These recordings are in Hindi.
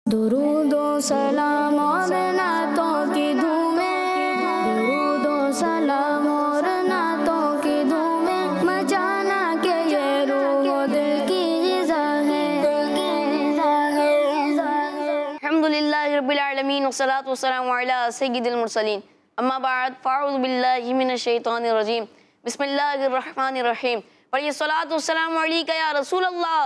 दुरूदो सलाम और नातों की धूमें, दुरूदो सलाम और नातों की धूमें, मचाना के ये रूह दिल की ग़िज़ा है। अल्हम्दुलिल्लाहि रब्बिल आलमीन वस्सलातु वस्सलामु अला सय्यिदिल मुरसलीन अम्मा बाद फ़अऊज़ु बिल्लाहि मिनश शैतानिर रजीम बिस्मिल्लाहिर रहमानिर रहीम पढ़िए सलातु वस्सलामु अलैका या रसूल अल्लाह,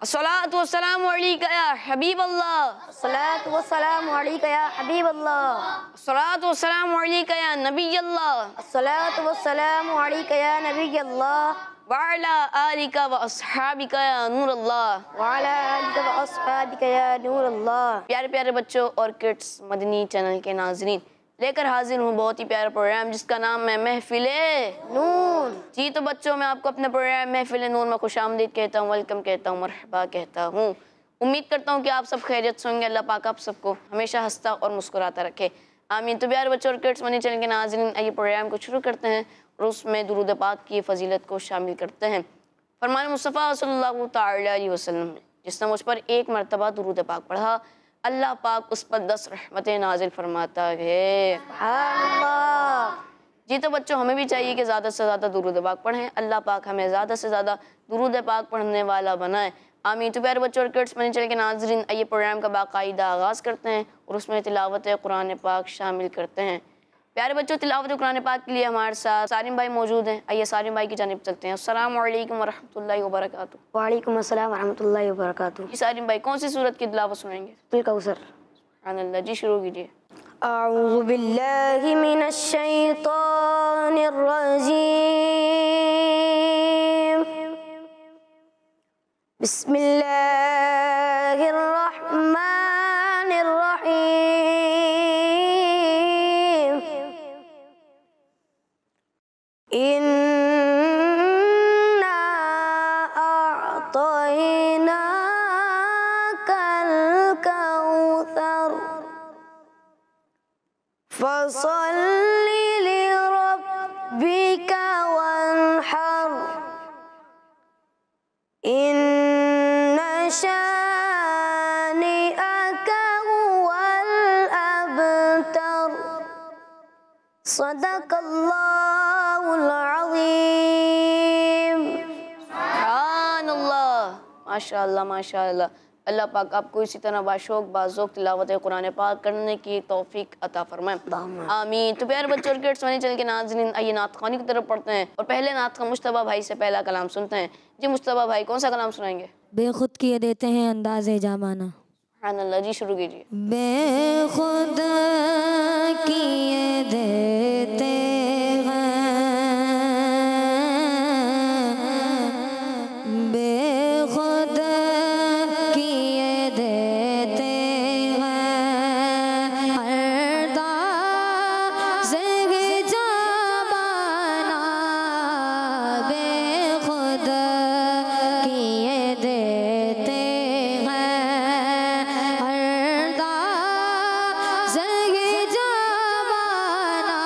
अस्सलातु वस्सलामु अलैका या हबीब अल्लाह, अस्सलातु वस्सलामु अलैका या हबीब अल्लाह, अस्सलातु वस्सलामु अलैका या नबी अल्लाह, अस्सलातु वस्सलामु अलैका या नबी अल्लाह, वअला आलिका व अस्हाबिका या नूर अल्लाह, वअला आलिका व अस्हाबिका या नूर अल्लाह। प्यारे प्यारे बच्चों और किड्स मदनी चैनल के नाज़रीन, लेकर हाजिर हूँ बहुत ही प्यारा प्रोग्राम जिसका नाम है महफिले नूर। जी तो बच्चों, मैं आपको अपने प्रोग्राम महफिले नूर में खुशामदीद कहता हूँ, वेलकम कहता हूँ, मरहबा कहता हूँ। उम्मीद करता हूँ कि आप सब खैरियत से होंगे। अल्लाह पाक आप सबको हमेशा हंसता और मुस्कुराता रखे, आमीन। तो प्यारे बच्चों और किड्स मदनी चैनल के नाज़रीन, आइए प्रोग्राम को शुरू करते हैं और उसमें दुरूद पाक की फजीलत को शामिल करते हैं। फरमान मुस्तफ़ा सल्लल्लाहु तआला अलैहि वसल्लम ने जिसने मुझ पर एक मरतबा दुरूद पाक पढ़ा, अल्लाह पाक उस पर 10 रहमतें नाजिल फरमाता है। जी तो बच्चों, हमें भी चाहिए कि ज़्यादा से ज़्यादा दुरूद पाक पढ़ें। अल्लाह पाक हमें ज़्यादा से ज़्यादा दुरूद पाक पढ़ने वाला बनाए, आमीन। तो प्यारे बच्चों और किड्स मदनी चैनल के नाज़रीन, आइए प्रोग्राम का बाकायदा आगाज़ करते हैं और उसमें तिलावत कुरान पाक शामिल करते हैं। प्यारे बच्चों, तिलावत कुरान पाक के लिए हमारे साथ सारिम भाई मौजूद हैं। आइए सारिम भाई की जानिब चलते हैं। अस्सलामु अलैकुम वरहमतुल्लाहि वबरकातुहू। वालेकुम अस्सलाम वरहमतुल्लाहि वबरकातुहू। जी सारिम भाई, कौन सी सूरत की तिलावत सुनाएंगे? अल कौसर। अल्लाह जी, शुरू कीजिए। अऊज़ु बिल्लाहि मिनश शैतानिर रजीम, बिस्मिल्लाहिर रहमानिर रहीम। इन्ना अअतैनाकल कौसर फसल्लि लिरब्बिका वन्हर इन्न शानिअका हुवल अबतर। सदक़ल्लाहुल अज़ीम। सुभानअल्लाह, माशाअल्लाह माशाअल्लाह। अल्लाह पाक आपको इसी तरह बाशौक बाज़ौक़ तिलावत कुरान पाक करने की तौफीक अता फरमाए, आमीन। तो प्यारे बच्चों और किड्स मदनी चैनल के नाज़रीन, आइए नात ख़वानी की तरफ पढ़ते हैं और पहले नात ख़वान मुश्तबा भाई से पहला कलाम सुनते हैं। जी मुश्तबा भाई, कौन सा कलाम सुनाएंगे? बेखुद किए देते हैं अंदाज़े जामाना। अल्लाह जी, शुरू कीजिए। बेखुद किए देते बेखुद किए देते हैं अंदाज़े जामाना, बेखुद किए देते हैं अंदाज़े जामाना।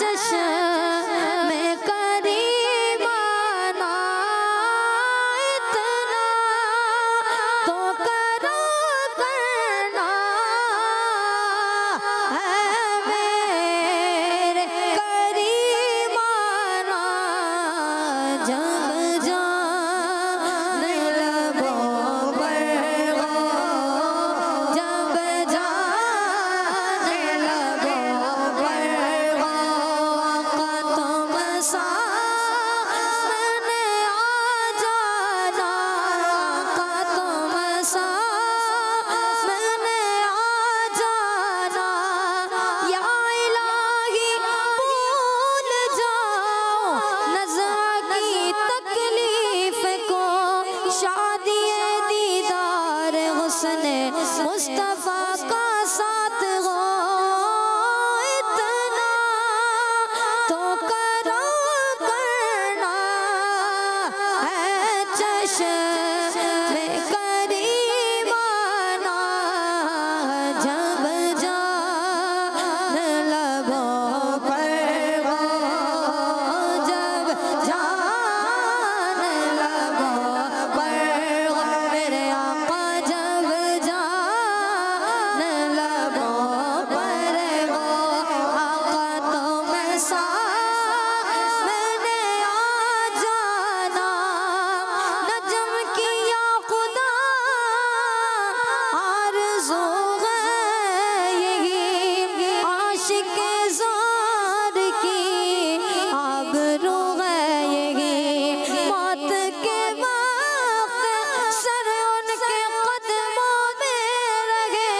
चश्मे करीमाना इतना तो करो करना है मेरे करीमाना जब जान लबों पर हो जब जान लबों पर हो आका तुम सामने आ जाना आका तुम सामने आ जाना या इलाही भूल जाओ नज़ा की तकलीफ को शादी दीदार हुस्न मुस्तफ़ा का साथ हो इतना तो करो करना है चश्मे करीमाना जब जान लबों पर हो जब जान लबों पर हो मेरे आका जब जान लबों पर हो आका तुम सामने आ जाना नजम किया खुदा आरज़ू है यही आशिक ज़ार की आबरू है यही मौत के वक्त सर उनके कदमों में रहे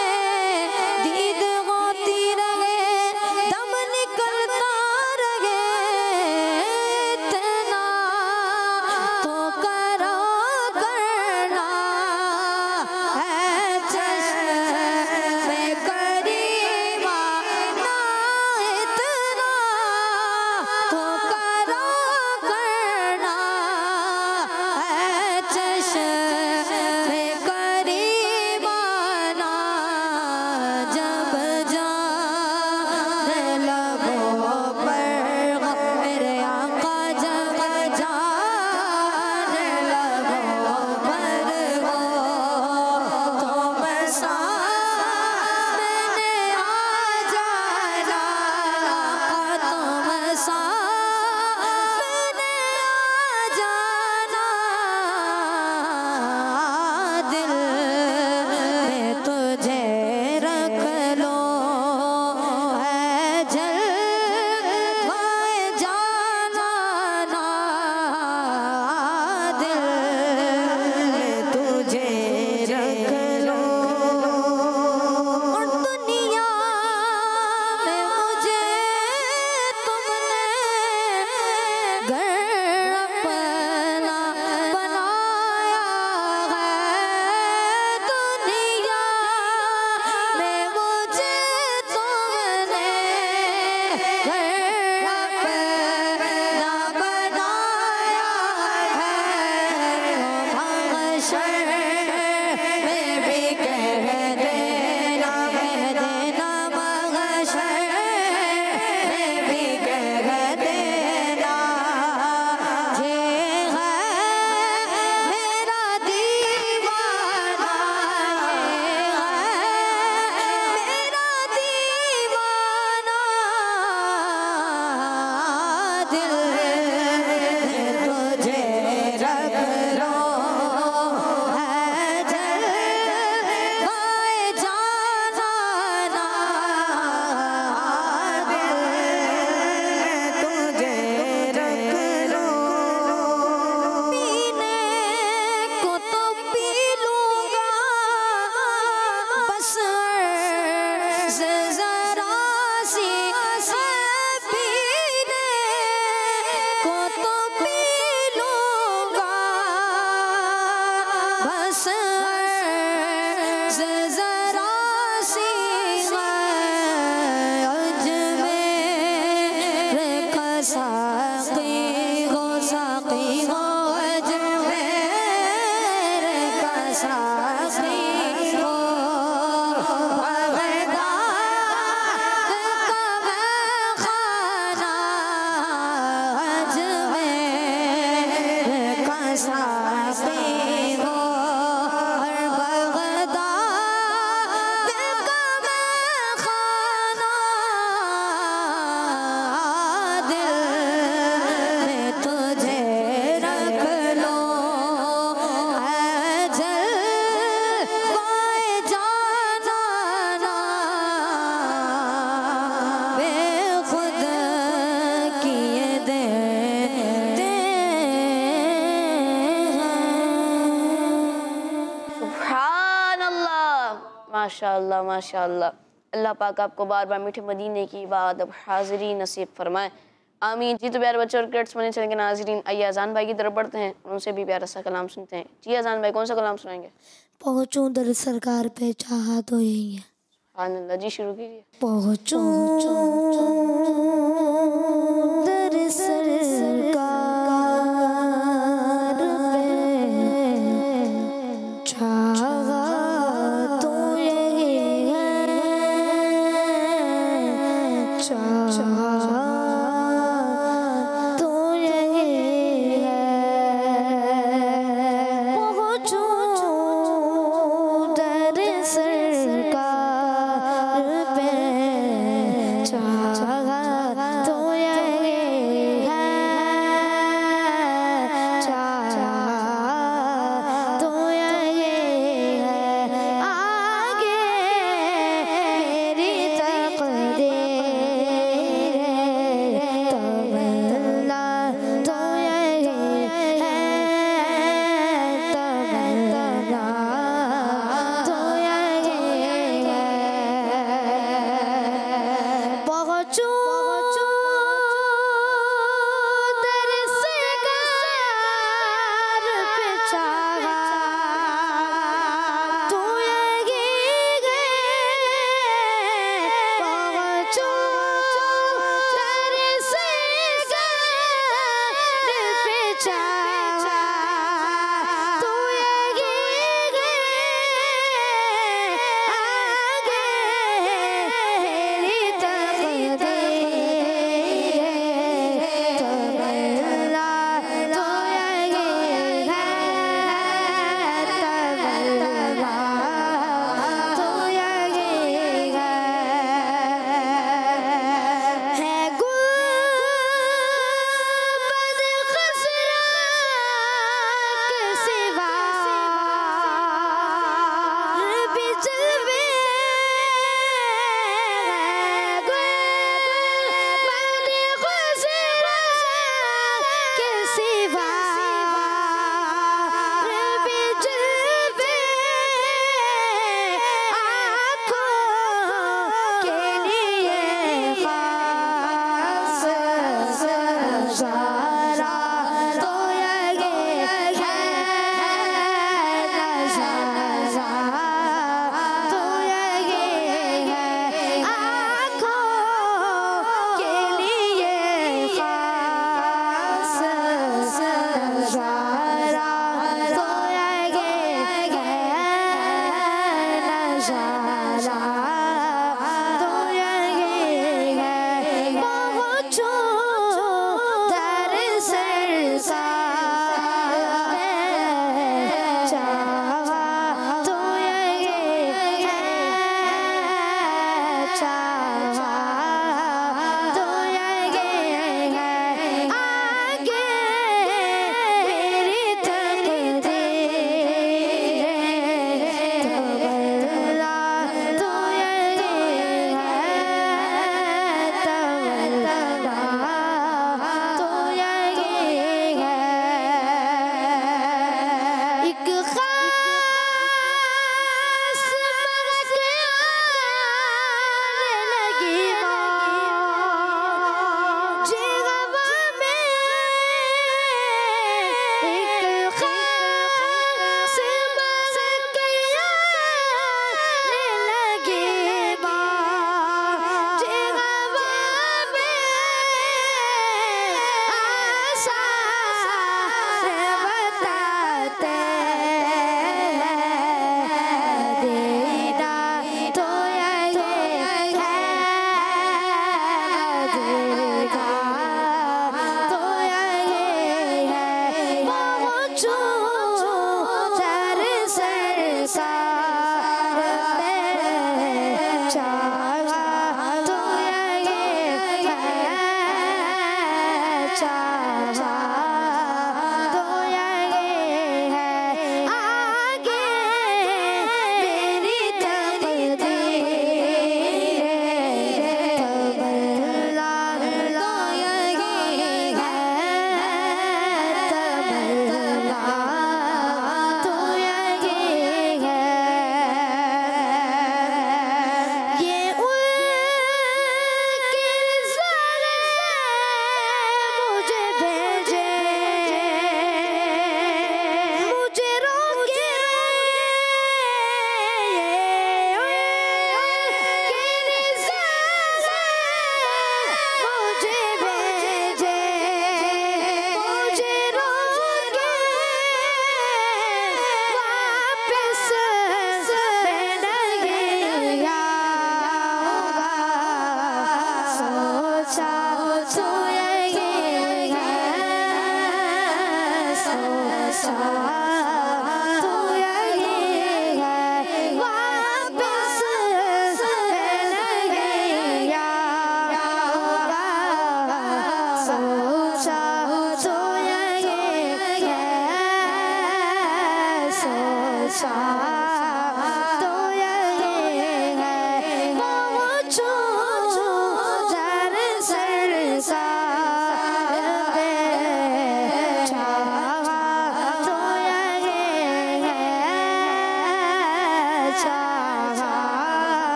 दीद होती रहे दम निकलता रहे इतना तो करो करना है चश्मे करीमाना इतना माशाअल्लाह माशाअल्लाह। अल्लाह पाक आपको बार बार मीठे मदीने की इबादत हाज़िरी नसीब फरमाए, आमीन। जी तो प्यारे बच्चों और किड्स बने चलेंगे नाज़रीन, आइए अजान भाई की तरफ बढ़ते हैं, उनसे भी प्यारा सा कलाम सुनते हैं। जी अजान भाई, कौन सा कलाम सुनाएंगे? पहुँचूं दर सरकार पे चाहा तो यही है। सुभान अल्लाह, जी शुरू कीजिए। पहुँचूं दर सरकार पे चाहा तो यही है, चाहा तो यही है। पहुँचूं दर सरकार पे चाहा तो यही है, चाहा तो यही है। आगे मेरी तकदीर है, तमन्ना तो यही है, तमन्ना तो यही है। पहुँचूं दर सरकार पे चाहा तो यही है, पहुँचूं दर सरकार पे चाहा तो यही है। आगे मेरी तकदीर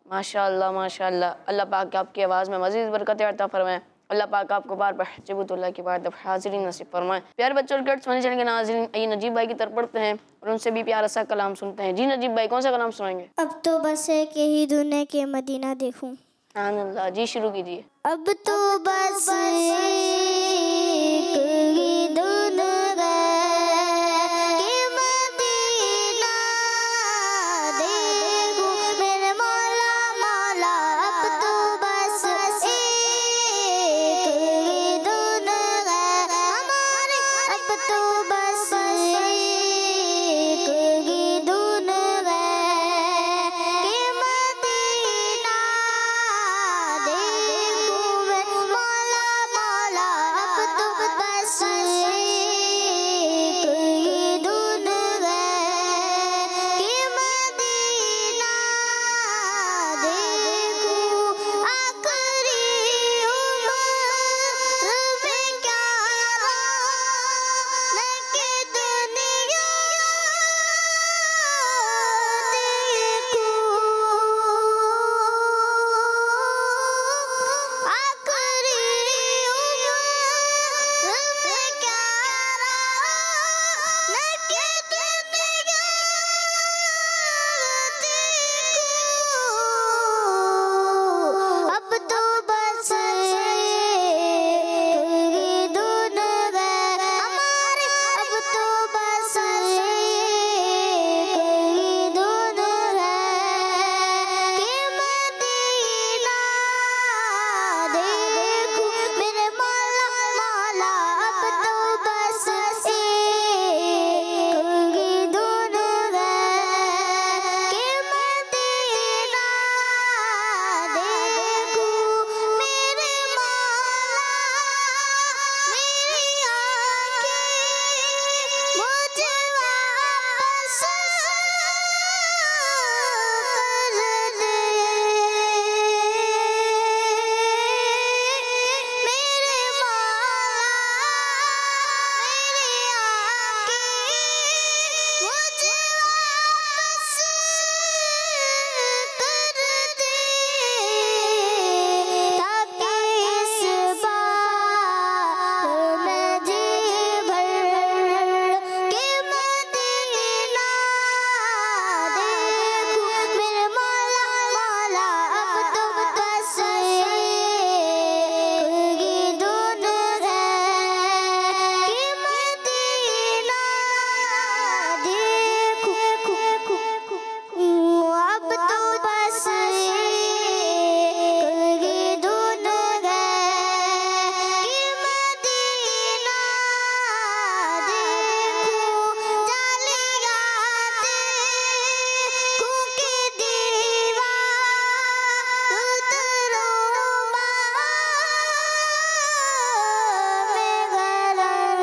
माशाअल्लाह माशाअल्लाह। अल्लाह पाक आपकी आवाज़ में मज़ीद बरकत अता फरमाए। अल्लाह पाक आपको बार बार हिजबतुल्लाह की बार हाज़िरी नसीब फरमाए। प्यारे बच्चों और गर्ल्स मनी चैनल के नाज़रीन, आइए नजीब भाई की तरफ पढ़ते हैं और उनसे भी प्यारा सा कलाम सुनते हैं। जी नजीब भाई, कौन सा कलाम सुनाएंगे? अब तो बस है कि ही दुनिया के मदीना देखूं। अल्लाह जी, शुरू कीजिए। अब तो बस एक ही दुनिया के मदीना देखूं मेरे मौला मौला। अब तो बस एक ही दुनिया हमारे। अब तो बस एक ही दुनिया के मदीना देखूं मैं मौला मौला। अब तो बस एक ही दुनिया के मदीना देखूं। आखिरी उम्र में क्या रौनक दुनिया देखूं। आखिरी उम्र में क्या रौनक दुनिया देखूं। अब तो बस एक ही दुनिया हमारे। अब तो बस एक ही दुनिया के मदीना देखूं मेरे मौला मौला। अब तो बस एक ही दुनिया के मदीना देखूं मेरे मौला। मेरी आँखें मुझे वापस कर दे। मेरे मौला मेरी आँखें मुझे वापस कर दे। ताकि इस बार मैं जी भर के मदीना देखूं मेरे मौला मौला। अब तो बस एक ही दुनिया के मदीना देखूं। अब तो बस एक ही दुनिया के मदीना देखूं। जालियां देखूं के दीवार उतरूं में गलम।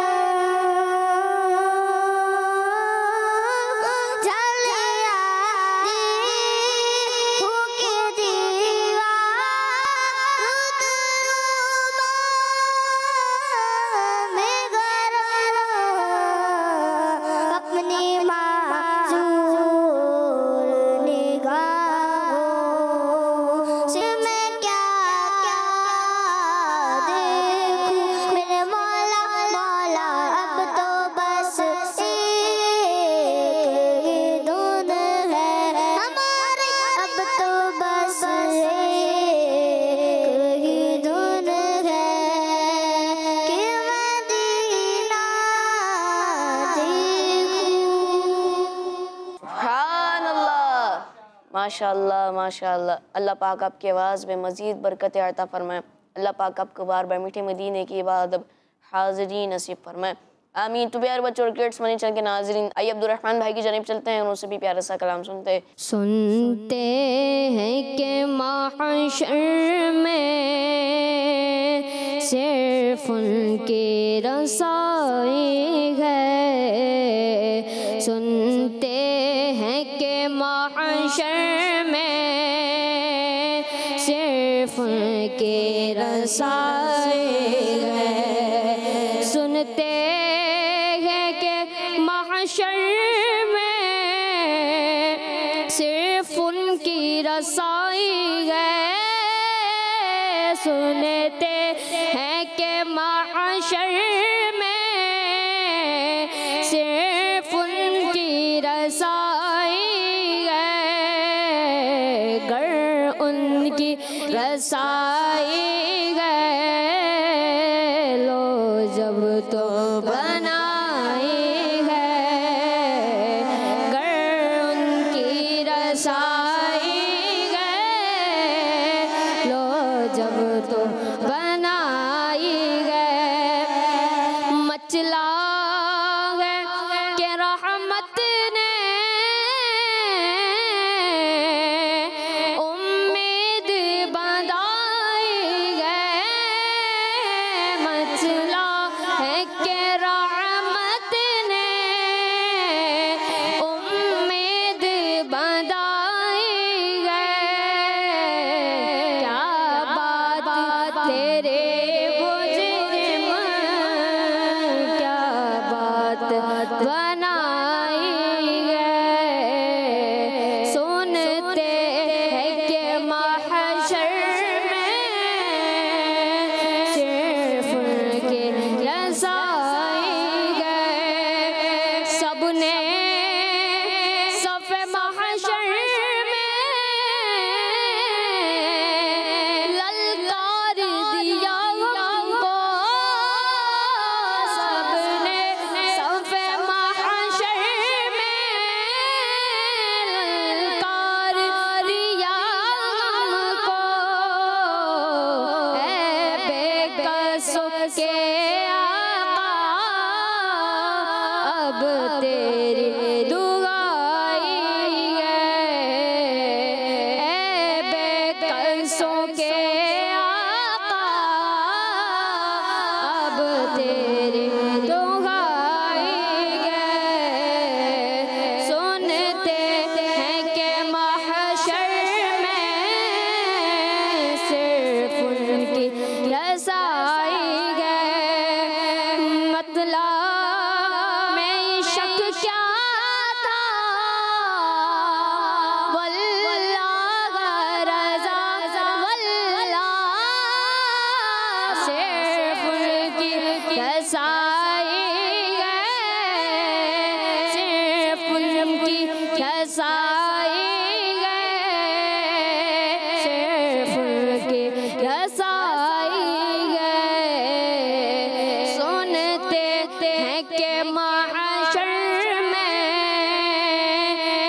जालियां देखूं के दीवार उतरूं में गलम। अपनी मासूर निगाहों से मैं क्या क्या देखूं मेरे मौला मौला। अब तो बस एक ही दुनिया हमारे। अब तो बस एक ही दुनिया के मदीना देखूं। सुभानअल्लाह, माशाअल्लाह माशाअल्लाह। अल्लाह पाक आपकी आवाज़ में मज़ीद बरकत अता फरमाए। अल्लाह पाक आपको बार बार मीठे मदीने की इबादत हाज़िरी नसीब फरमाए। आमीन। तो प्यारे बच्चों और किड्स मनी चैनल के नाज़रीन, आइए अब्दुर्रहमान भाई की जानिब चलते हैं और उनसे भी प्यारा सा कलाम सुनते हैं। सुनते हैं कि महशर में सिर्फ उनकी रसाई है। सुनते हैं कि महशर में सिर्फ उनकी रसाई है। सुनते हैं कि महशर में सिर्फ उनकी रसाई रसाई है। सुनते हैं कि माशर में सिर्फ उनकी रसाई है। गर उनकी रसाई है, लो जब तो बनाई है। गर उनकी रसाई है, लो जब तो बनाई है। मचला है कि रहमत ने उम्मीद बंधाई है। मचला है कि रहमत ने उम्मीद बंधाई है। क्या बात तेरे मुजरिम, क्या बात बनाई है। सुनते हैं कि महशर में सिर्फ उनकी रसाई है। सबने सफ़े महशर में ललकार दिया हमको। सबने सफ़े महशर में ललकार दिया हमको। ऐ बेकसों के आका, अब तेरी दुआई है। ऐ बेकसों के आका, अब तेरी दुआई है। सुनते हैं कि महशर में सिर्फ उनकी रसाई है। मतलब में शक क्या था, वल्लाह रज़ा वल्लाह सिर्फ उनकी रसाई है। सिर्फ उनकी रसाई है। सिर्फ उनकी रसाई है। सुनते हैं कि महशर में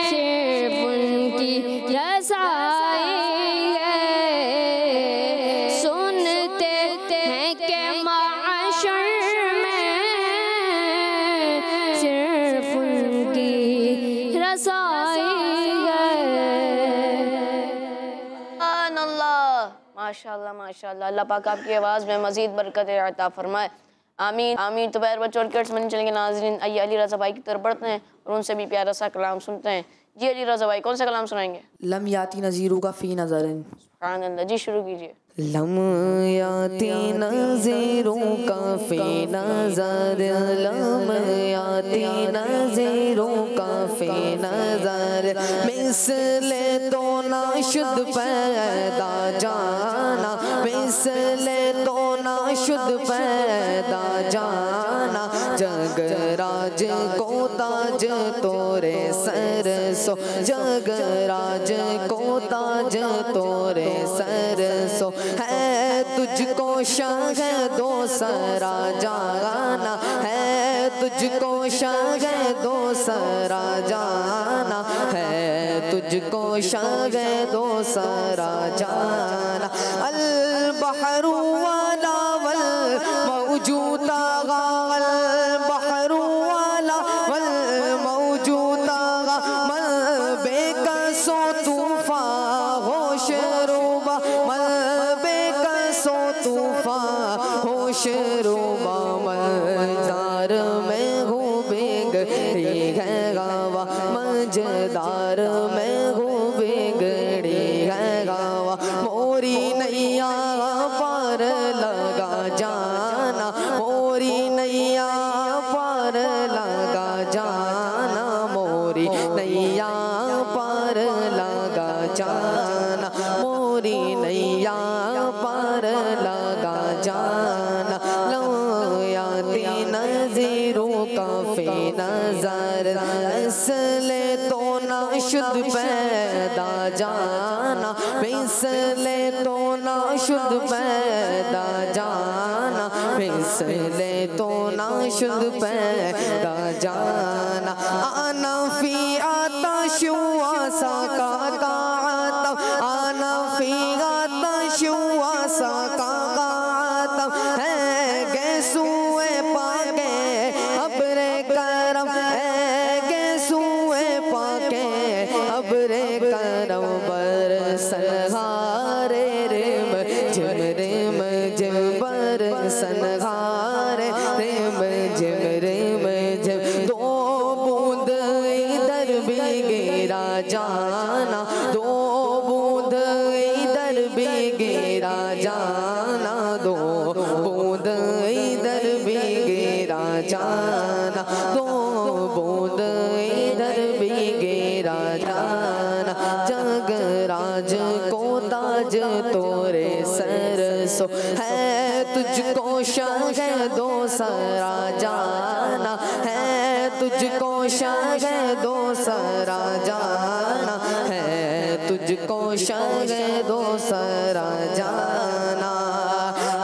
सिर्फ उनकी रसाई है। सुनते हैं कि महशर में सिर्फ उनकी रसाई है। माशाल्लाह माशाल्लाह। अल्लाह पाक आपकी आवाज़ में मज़ीद बरकत अता फरमाए। आमीन आमीन। तो पैर बच्चों और किड्स में चलेंगे नाज़रीन। आइए अली रज़ा भाई की तरफ बढ़ते हैं और उनसे भी प्यारा सा कलाम सुनते हैं। जी अली रज़ा भाई, कौन सा कलाम सुनाएंगे? लम याती नज़ीरू का फ़ी नज़रिन। सुभान अल्लाह। जी शुरू कीजिए। लम याती नज़ीरू का फ़ी नज़र, लम याती नज़ीरू का फ़ी नज़र। मिसले तो नाशुद पैदा जाना, मिसले तो नाशुद पैदा जाना। जगराज को ताज तोरे सर सो, जगराज को ताज तोरे सर सो। है तुझको शाह दो सरा जाना, है तुझको शाह दो सरा जाना। है तुझको शाह दो सरा जाना। अल बहरू वाला वल मौजूदा, अल बहरू वाला वल मौजूदा। मल बेकसो तूफा होश रूबा, मल बेकसो तूफा होश रूबा। मजार में हूँ बिगड़ी है गावा, मझदार में हूँ बिगड़ी है गावा। मोरी नैया पार लगा जाना, मोरी नैया पार लगा जाना। मोरी नैया पार पार लगा जाना, मोरी नैया पार लगा जाना। लौयाती नज़ीरों का फे नज़र, इसले तो ना शुद्ध पैदा जाना, इसले तो ना शुद्ध पैदा जाना, इसले तो ना शुद्ध पैदा जाना। आना फी आताशुआसा का कातम, आना फी आताशुआसा का कातम है गैसुए पाके अबरे करम, है गैसुए पाके अबरे करम बरसनहारे रिम जिम रिम जिम बरसनहारे रिम जिम रिम जिम। दो बूंद इधर भी गिरा जाना, दो बूंद इधर भी गिरा जाना, दो बूंद इधर भी गिरा जाना, दो बूंद इधर भी गिरा जाना। जगराज को ताज तोरे सरसो है, तुझको शहदो सरा जाना है, तुझको शहदो सरा जाना है, तुझको शहदो सरा जाना।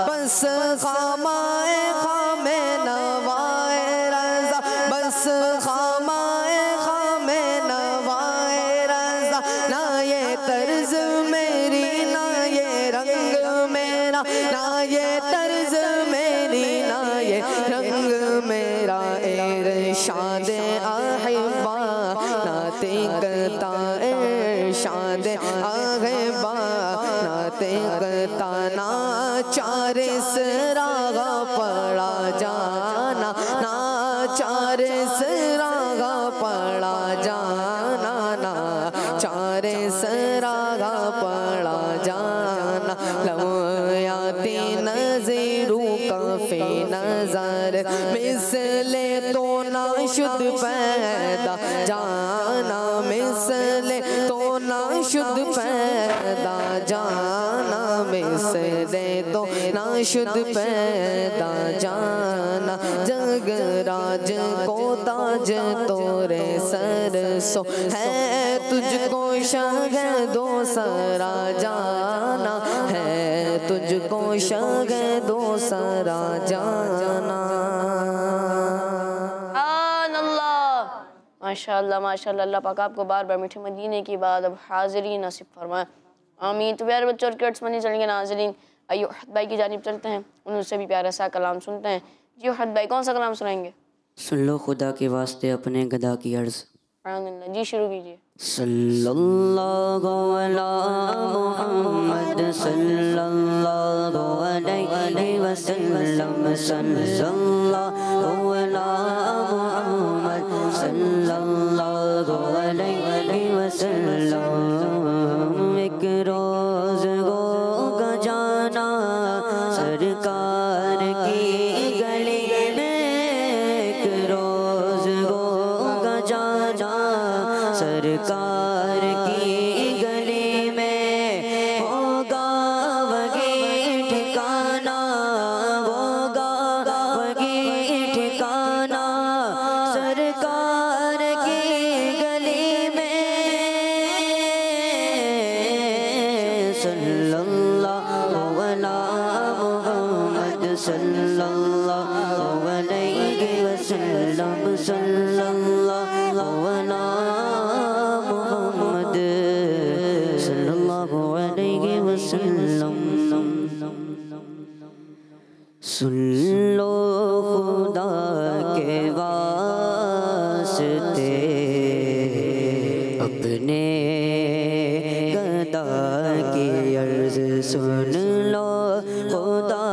बस खामाए खामे नवाए रज़ा, बस खामाए खामे नवाए रज़ा। ना ये तर्ज मेरी ना ये रंग मेरा, ना ये तर्ज मेरी ना ये रंग मेरा। इरशाद अहिब्बा नाते करता, इरशाद अहिब्बा नाते करता। ना चार सरागा पड़ा जाना, ना चार सरागा पड़ा जाना, ना चार सरागा पड़ा जाना। लौयाती नज़ीरों का फे नज़र, मिसले तो ना शुद्ध पैदा जाना, मिसले तो ना शुद्ध पैदा जाना, मिसले तो ना शुद्ध पैदा जाना। जगराज को ताज तोरे सरसो है, तुझको शहदो सरा जाना है, तुझको शहदो सरा जाना। माशाअल्लाह माशाअल्लाह। अल्लाह पाक आपको बार बार मीठे मदीने की बात अब हाज़िरी नसीब फरमाए, आमीन। तो प्यारे बच्चों और किड्स मनी चलेंगे नाज़रीन, आइए उहद भाई की जानिब चलते हैं, उनसे भी प्यारा सा कलाम सुनते हैं। जी उहद भाई कौन सा कलाम सुनाएंगे? सुन लो खुदा के वास्ते अपने गदा की अर्ज़। जी शुरू कीजिए। सल्लल्लाहु अला मुहम्मद सल्लल्लाहु अलैहि वसल्लम, सल्लल्लाहु अला मुहम्मद सल्लल्लाहु अलैहि वसल्लम। एक रोज़ होगा जाना सरकार की गली में, एक रोज़ होगा जाना सरकार की गली में। होगा वही ठिकाना, होगा वही ठिकाना सरकार की गली में। सल्लल्लाहु अला मुहम्मद सल्लल्लाहु अलैहि वसल्लम, सल्लल्लाहु अला मुहम्मद सल्लल्लाहु अलैहि वसल्लम। सुन लो खुदा के वास्ते अपने गदा की अर्ज़, सुन लो खुदा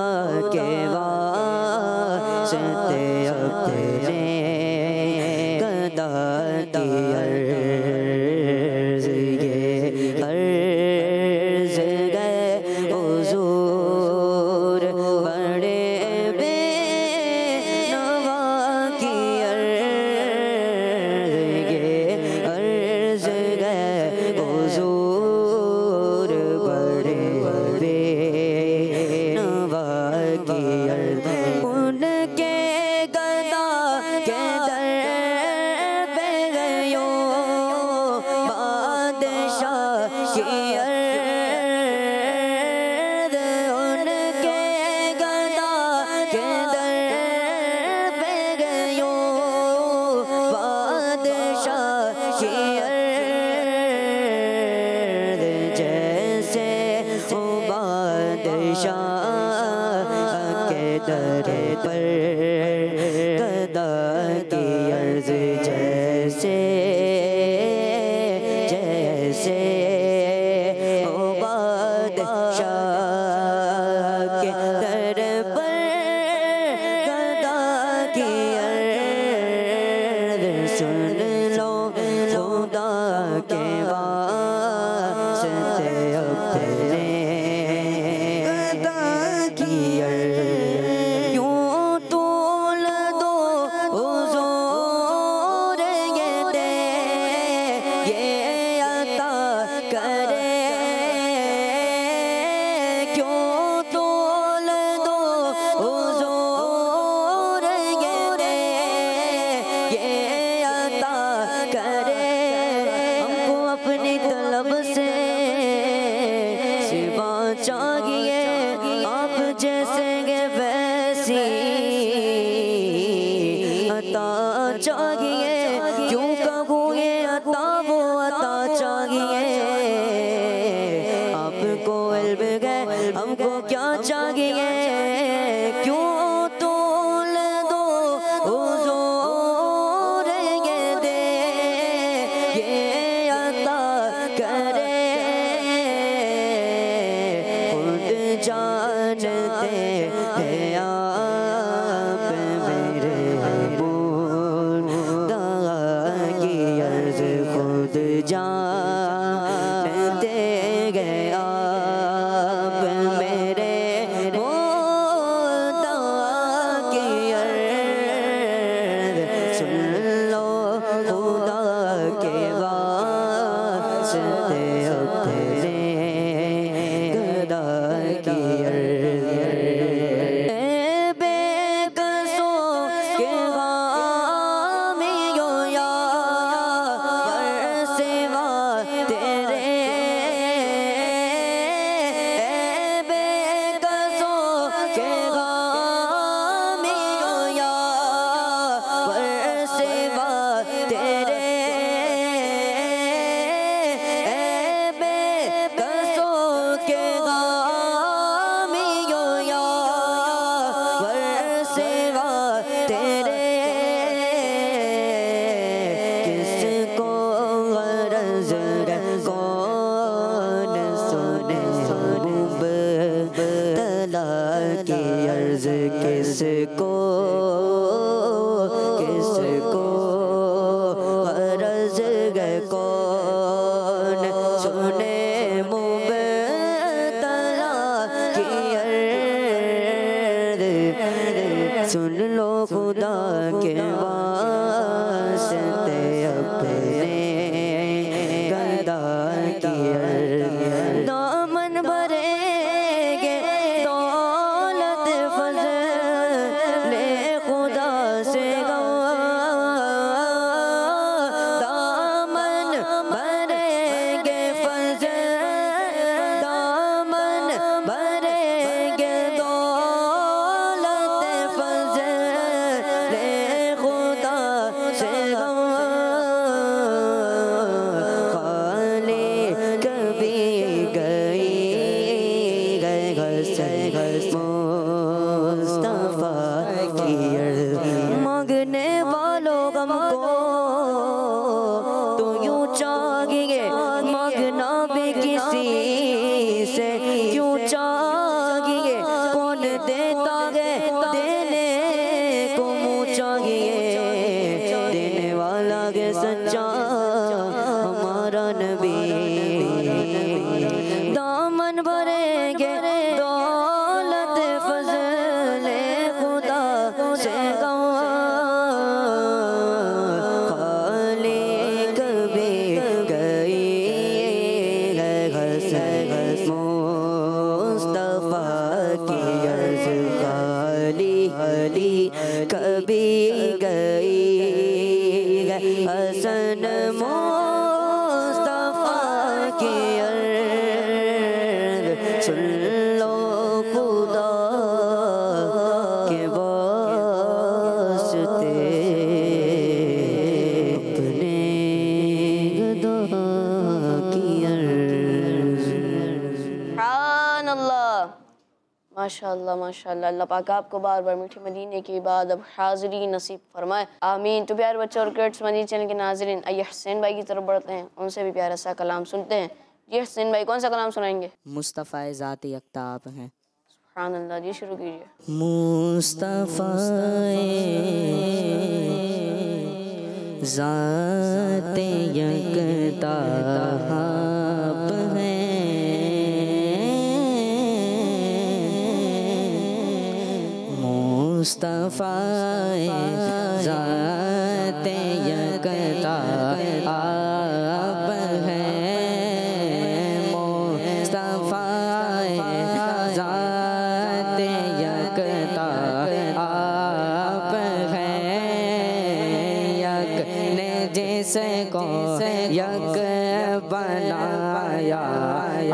के वास्ते अपने गदा की अर्ज़। ये अर्ज़ गए हुज़ूर बड़े बेनवा की अर्ज़, ये अर्ज़ गए की अर्ज़ जैसे हो बादशाह के दर पर गदा की अर्ज़ जैसे जैसे हो बादशाह के दर पर गदा की अर्ज़ सुन लो खुदा के वास्ते अपने गदा की अर्ज़ यूं तोल दो हुज़ूर ये दे ये अता करे क्यों तोल दो हुज़ूर ये दे ये अता करे हमको अपनी तलब से सिवा चाहिए आप जैसे के वैसी अता चाहिए क्यों कहूँ ये अता वो अता चाहिए आपको इल्म है हमको क्या चाहिए क्यों तोल दो हुज़ूर ये दे ये अता करे खुद जानते हैं आप मेरे मुर्दा की अर्ज़ खुद जानते हैं आप मेरे मुर्दा की अर्ज़ सुन लो खुदा के वास्ते अपने गदा की अर्ज़ बेकसों के हामियों या सिवा तेरे बेकसों के हामियों या सिवा तेरे बेकसों के हामियों या सिवा तेरे किसको गरज है कौन सुने मुबतला की अर्ज़ किसको किसको गरज है कौन सुने मुबतला की अर्ज़ सुन लो खुदा के वास्ते अपने गदा की अर्ज़ दामन भरेंगे दौलत फज़ल खुदा से दामन भरेंगे फज़ल दामन भरेंगे दौलत फज़ल खुदा से खाली कभी गई मुस्तफा की अर्ज़ मांगने वालों हमको तो यूं चाहिए मांगना भी किसी से क्यों चाहिए कौन देता है देने को मुँह चाहिए देने वाला है सच्चा हमारा नबी दामन भरेंगे दौलत फज़ल खुदा से खाली कभी गई मुस्तफा की अर्ज़ खाली कभी गई हसन मुस्तफा की अर्ज़ सुन लो खुदा के वास्ते अपने माशाअल्लाह माशाअल्लाह। अल्लाह पाक आपको बार बार मीठे मदीने की बाद अब हाज़िरी नसीब फरमाए, आमीन। तो प्यारे बच्चों और किड्स मदीने चैनल के नाज़रीन, आइए हुसैन भाई की तरफ बढ़ते हैं, उनसे भी प्यारा सा कलाम सुनते हैं। जी हुसैन भाई, कौन सा कलाम सुनाएंगे? मुस्तफ़ा ज़ात यकता आप हैं। सुभान अल्लाह, जी शुरू कीजिए। मुस्तफ़ा ज़ात यकता आप हैं, मुस्तफ़ा ज़ात यकता आप हैं, मुस्तफ़ा ज़ात यकता आप हैं, यक ने जिसको यक बनाया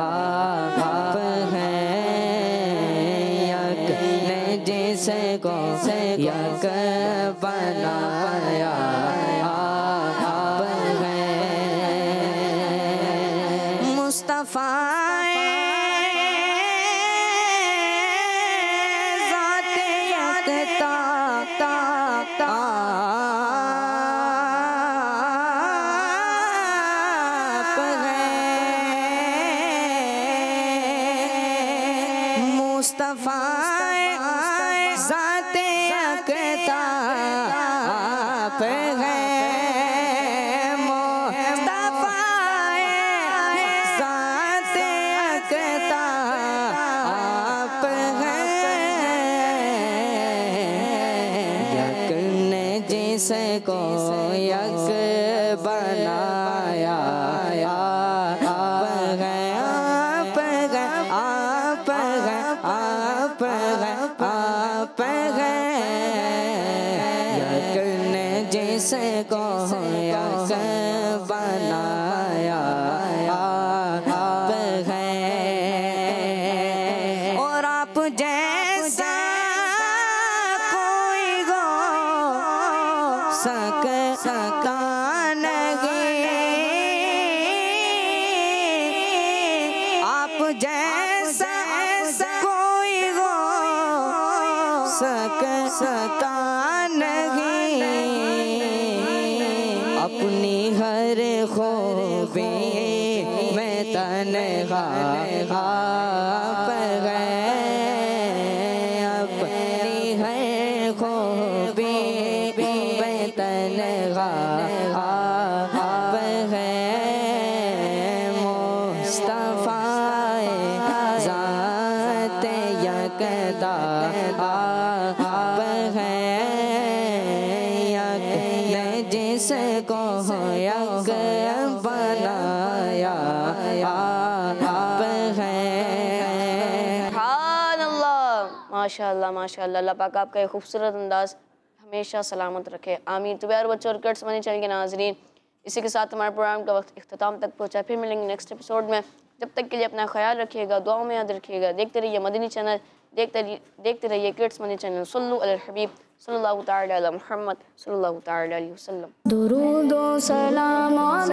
आप हैं, यक ने जिसको यक बनाया आप हैं, मुस्तफ़ा ज़ात यकता आप हैं, मुस्तफ़ा ज़ात यकता आप हैं, मुस्तफ़ा ज़ात यकता आप हैं, यक ने जिसको यक बनाया आप हैं, आप हैं, आप हैं, आप हैं, आप हैं, यक ने जिसको यक बनाया आप हैं, और आप जैसा कोई हो सकता नहीं, आप जैसा कोई हो सकता नहीं, अपनी हर खूबी में तन्हा आप हैं, अपनी हर खूबी में तन्हा आप हैं, मुस्तफ़ा ज़ात यकता आप हैं, यक ने जिसको यक बनाया आप हैं। माशाअल्लाह माशाअल्लाह। अल्लाह पाक आपका ये खूबसूरत अंदाज़ हमेशा सलामत रखे, आमीन। तो प्यारे बच्चों और किड्स मदीने चैनल के नाज़रीन, इसी के साथ हमारे प्रोग्राम का वक्त इख्तिताम तक पहुँचा। फिर मिलेंगे नेक्स्ट एपिसोड में। जब तक के लिए अपना ख्याल रखिएगा, दुआओं में याद रखिएगा। देखते रहिए मदीने चैनल, देखते रहिए किड्स मदीने चैनल। सल्लल्लाहु अलैहि हबीब सल्लल्लाहु तआला अला मुहम्मद सल्लल्लाहु तआला अलैहि वसल्लम। दुरूद व सलाम और